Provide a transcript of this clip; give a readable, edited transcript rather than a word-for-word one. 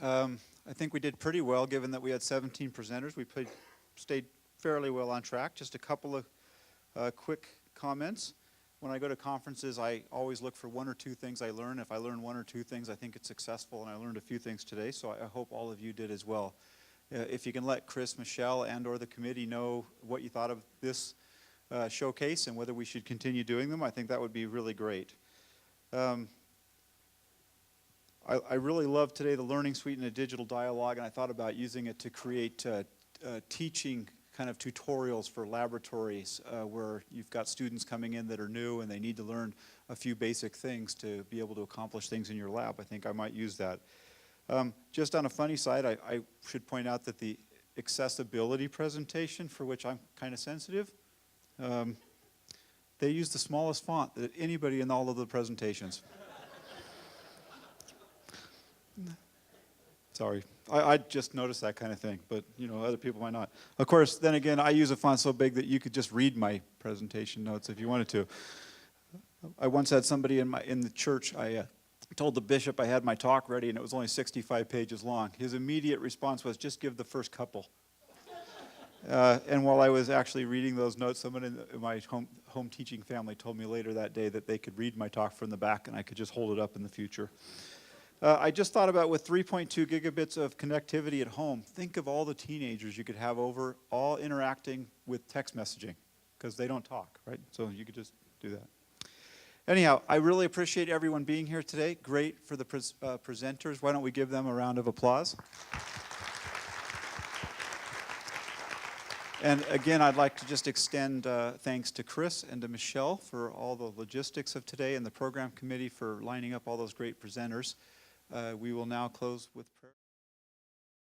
I think we did pretty well given that we had 17 presenters. We stayed fairly well on track. Just a couple of quick comments. When I go to conferences, I always look for one or two things I learn. If I learn one or two things, I think it's successful, and I learned a few things today, so I hope all of you did as well. If you can let Chris, Michelle, and or the committee know what you thought of this showcase and whether we should continue doing them, I think that would be really great. I really loved today the Learning Suite and a digital dialogue, and I thought about using it to create teaching kind of tutorials for laboratories where you've got students coming in that are new and they need to learn a few basic things to be able to accomplish things in your lab. I think I might use that. Just on a funny side, I should point out that the accessibility presentation, for which I'm kind of sensitive, they use the smallest font that anybody in all of the presentations. Sorry, I just noticed that kind of thing, but you know, other people might not. Of course, then again, I use a font so big that you could just read my presentation notes if you wanted to. I once had somebody in the church, I told the bishop I had my talk ready and it was only 65 pages long. His immediate response was, just give the first couple. And while I was actually reading those notes, someone in my home teaching family told me later that day that they could read my talk from the back and I could just hold it up in the future. I just thought about with 3.2 gigabits of connectivity at home, think of all the teenagers you could have over, all interacting with text messaging, because they don't talk, right? So you could just do that. Anyhow, I really appreciate everyone being here today. Great for the presenters. Why don't we give them a round of applause? And again, I'd like to just extend thanks to Chris and to Michelle for all the logistics of today and the program committee for lining up all those great presenters. We will now close with prayer.